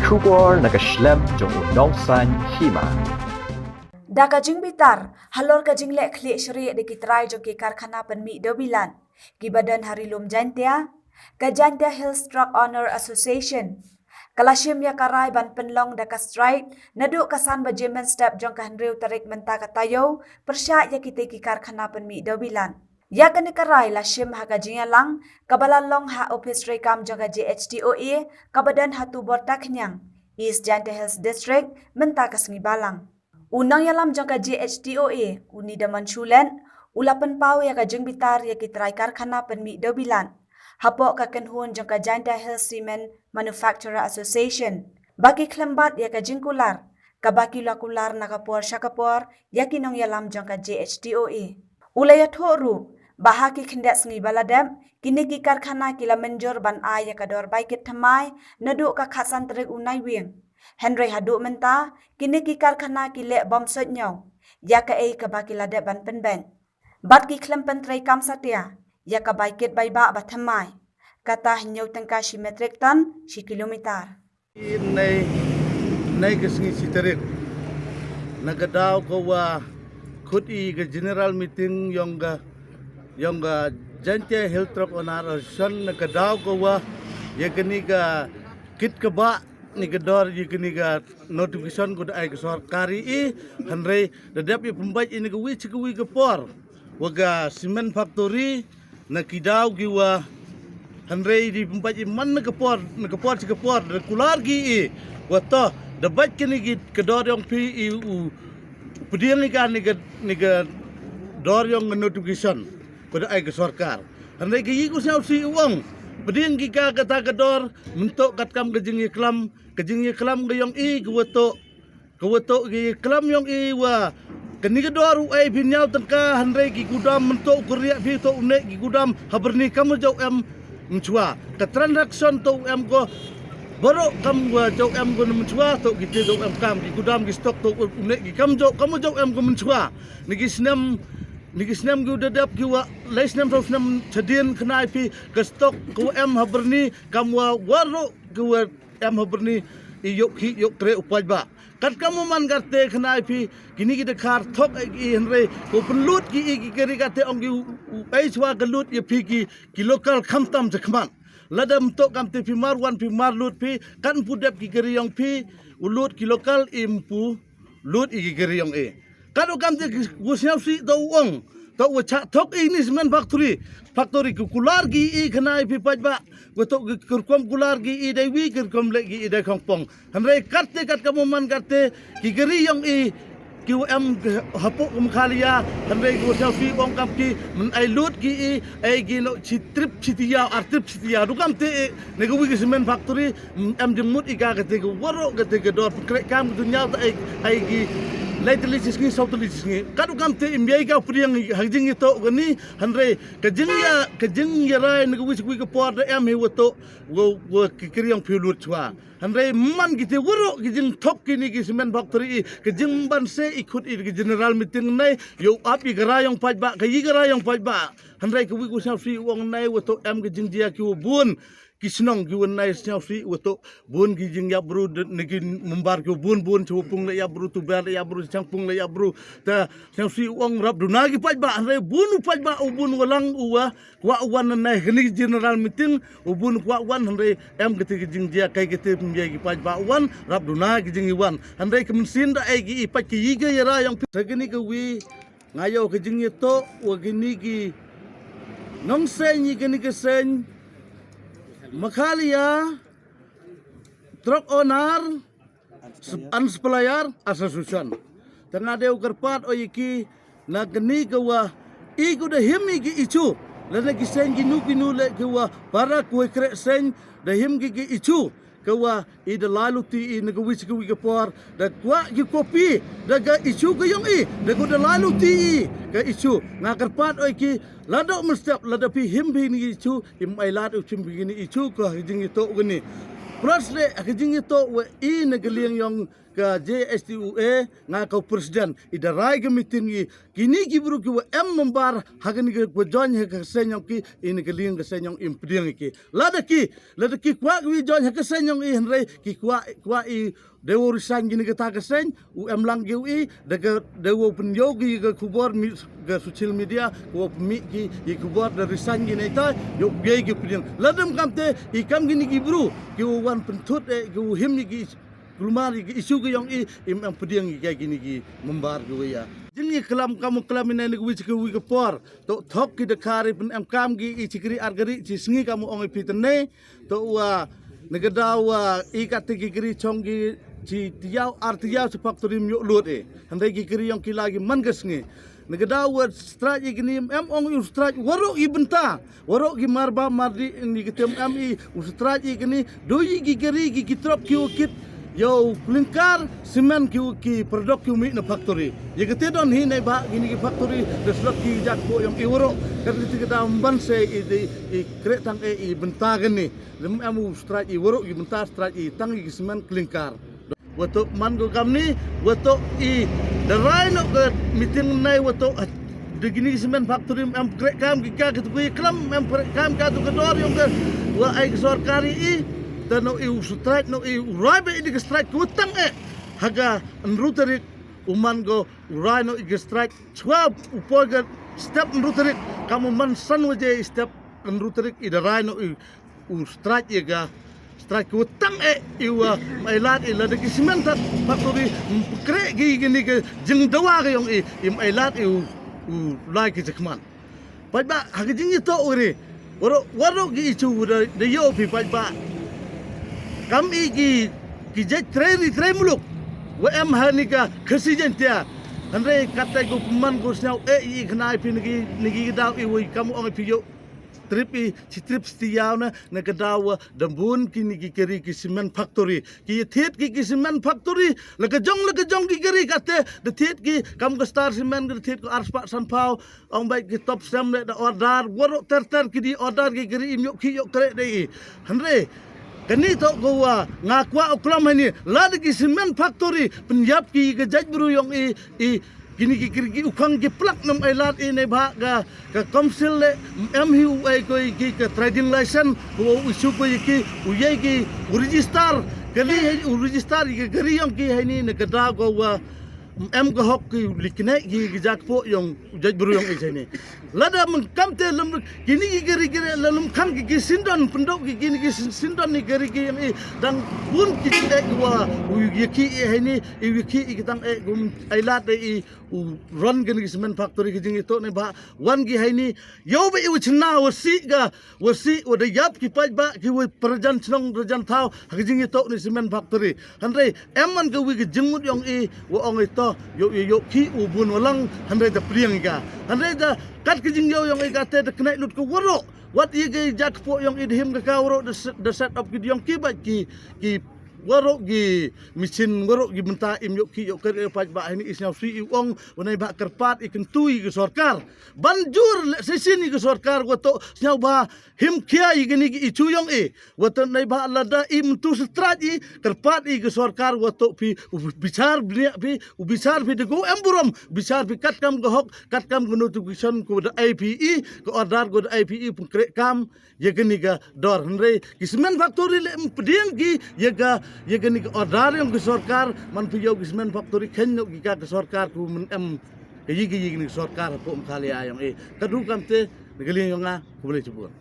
Shubor nakaslem jong udongsan hima. Da kajing bitar, halor kajing lek klik syri de kitrai jo ki karkhana penmi dobilan. Gibadan harilum jantia, Kajantia Hills Truck Owner Association. Kalashim ya karai ban penlong da ka strike, naduk kasan bajemen step jong kahanriu tarik menta katayo, persya ya kita ki karkhana penmi dobilan. Ya kani karai lashim ha kajing lang, kabalalong ha office rekam jong ka JHTOE, kabadan hatu borta kenyang. East Jantia Hills District, menta kasengi balang. Unang yalam jangka JHTOE, uni daman syulen, ulapan pau ya kajeng bitar ya kitrai karkhana penmi dobilan. Hapok kakenhun jangka Jantia Hills Cement Manufacturer Association. Baki klembat ya kajeng kular, kabaki lakular nakapor syakapor, ya kinong yalam jangka JHTOE. Ulaya thoru, bahaki kendak sengi baladem, kini ki karkhana kila menjor ban ay ya kador baikit thamai, naduk kakhasan terik unai wing. Henry haduk menta, kini ki karkhana ki lek bom sot nyau, ya ka ei ka baki ladek ban penben. Bat ki klem pentrai kam satia, ya ka baikit baiba bathamai, kata nyau tengka si metrik ton, si kilometer. Nay kesengi si terik, nagadaw ko wa kuti ke general meeting yang ga Jantia Hills Truck Owner Association nagadaw ko wa ya kini ka kit ka ba ni gedor ye kini ga notification ko ai sarkari hanre dadap ye pembaik ini kewi kepor waga cement factory na kidaw giwa hanre di pembaik man na kepor de kular gi wato dabat kini gi kedor yang pi pediang ni ga dor yang notification ko ai sarkar hanre gi ko si uang Peding kita kata kedor mentok katkam kejing iklam gayong kuwato gi iklam yang wa keni kedor ai binyau tengka handai gi gudam mentok kuriak bi to unek gi gudam haberni kamu jau em mencua ke transaction to em ko baru kamu wa jau em ko mencua to gitu jau em kam gi gudam gi stok to unek gi kamu jau em ko mencua niki senam gu dadap gu lai senam so senam cedian kena ip ke stok ku em haberni kamu waro gu em haberni yok tre upaj ba kat kamu man garte kena ip kini kita kar thok i henre ko pelut ki keri gate ong gu ai swa gelut ye pi ki lokal khamtam jakman ladam to kam te pi marwan pi marlut pi kan pudap ki keri yang pi ulut ki lokal impu lut i keri yang Kalau kami gusnya si tahu uang, tahu cak tok ini semen factory kular gi kena ipi pajba, tahu kerkom kular gi dewi kerkom lagi dai kongpong. Hamre kat kamu man kate kigeri yang QM hapuk kumkalia, hamre gusnya si uang kamki men ai lut gi no citrip citia artip citia. Dukam te negoi semen factory jemut ika kate warok kate kedor kam dunia ai gi Lain telis ni sau telis ni. Kadu kam te imbiai ka priang hajing itu gani hanre kejeng ya rai negwi ke por da em hewato wo kiri yang piulut chwa. Hanre man gitu woro kejeng top kini ki semen factory kejeng ban se ikut ke general meeting nai yo api gara yang pajba kayi gara yang pajba. Hanre kuwi ku si wong nai wato em kejeng dia ki bun kisnong giwan nai snausi wato bun gijing ya bro negin membar ke bun cupung le ya bro tu ber ya bro campung le ya bro ta snausi uang rap dunagi pajba re bun pajba ubun walang uwa kwa wan nai gni general meeting ubun kwa wan re em gete gijing dia kai gete pembiai gi pajba wan rap dunagi gijing wan re kemensin da ai gi ipat ki yiga yara yang segini ke wi ngayo gijing to wa gini gi nong sen yi gini ke sen Makalia Truck Owner Ansplayar Association tengah dia ukarpat oyiki na geni kawa iku da himi gi ichu lana gi sen gi nu le kawa para ku kre sen da him gi ichu kawa i da lalu ti i na gwis ku gi por da kwa gi kopi da ga ichu ga yang da ko da lalu ti ga ichu na karpat oyiki lado mestap ladapi himbi ni ichu im ai ladu chimbi ni ichu ko hijing itu gini plus le hijing itu we i negeliang yang ke JSTUA nga kau presiden idarai ke meeting i kini ki buru ki membar hagani ke join ke senyong ki ini ke ling ke senyong impediang ki lada ki kwa wi join ke senyong i henre ki kwa i dewo risan gini ke ta ke sen lang gi i de dewo penyogi ke kubor ke social media ko mi ki i kubor de risan gini ta yo ge ki pediang ladam kamte i kam gini ki buru ki wan pentut ki him ni ki Lumar isu ke yang im pediang kayak gini ki membar ke ya. Jadi kelam kamu kelam ini gue cikgu ke por. To thok ki dekari pen am kam ki cikri argari cisngi kamu ong pitene. To wa negada wa ikati ki kiri chonggi ci tiau artiau sepaktori myok lut Handai ki kiri yang ki lagi man kesngi. Negada wa straj gini am ong straj warok i benta. Warok ki marba mardi ni ketem am i straj gini doi ki kiri ki trop ki ukit yo lingkar semen ki produk ki mi na factory ye kete don hi nei ba gini ki factory de slot ki jak ko yang iwro kete ti kada ban se i kretang i benta gani lem amu strike i woro i benta strike i tang ki semen lingkar wato man go kamni wato i the right no ke meeting nai wato de gini semen factory am kam ki ka ki klam am kam ka tu kedor yang ke wa ai sarkari i dan no iu strike no iu rai be di strike kutang haga nruterik uman go rai no i strike chwa upoga step nruterik kamu man san waje step nruterik i rai no i strike ga strike kutang iu mai lat i lada kismen tat faktori kre gi gini ke jeng dawa ga yong i mai lat iu lai ki jakman pai ba haga jing to ore waro gi chu de yo pi pai ba kami ki jet trei muluk wa em hanika khasijen tia andre kata go man go snau i khnai pi nigi daw i wi kamu ong pi yo trip setiau na kadaw dambun ki nigi keri ki semen factory ki thet ki semen factory la jong ki keri kate de thet ki kam go star semen de thet ko arspa san pau ong bai ki top sem de order woro ter ki di order ki keri im yo ki yo kre de andre kani to gowa ngakwa oklam hani lad ki semen factory penyap ki gejaj bru yang i kini ki kirgi ukang ki plak nam ai lat i ne ba ga ka council le mhu ai ko ki ka trading license ko isu ko ki uyai ki register kali register ki gari yang ki hani ne kada gowa em ko hok ki likne ki gejak po yang jaj bru yang i sini lada mengkamte lem kini ki gari lalum khang ki sindon pendok ki kini ki sindon ni gari ki yang dang pun ki wa ki hani ki kitang gum ailat i run gini ki semen factory ki jing itu ne ba wan ki hani yo be u chna wasi wada yap ki paj ba ki we perjan chnong perjan thau ki jing itu ni semen factory handai emman ka wi ki jingmut yang wa ong ito yo ki ubun walang handai da priang ka handai da kat ki jing yo yang kate de kena lut ko woro wat ye ge jak po yang idhim ka woro the set up ki yang ki ba ki waro gi mesin waro gi benta im yok ki yok kere paj ba ini isnya si ong unai ba kerpat ikan tui ke sorkar banjur sesini ke sorkar goto snya ba him kia igini gi ichu yong goto nai ba lada im tu straji kerpat i ke sorkar goto pi bicar pi de go emburom bicar pi kat kam gohok kat kam notification ko da IPE ko order go da IPE pun krek kam ye gini ga dor henre kismen factory le pedian gi ye ga ni order yang ke sarkar man piyo gismen factory khenyo ki ka ke sarkar ku men em ke yi ni sarkar po kali ayang kadu kamte ngali nga ku boleh cebur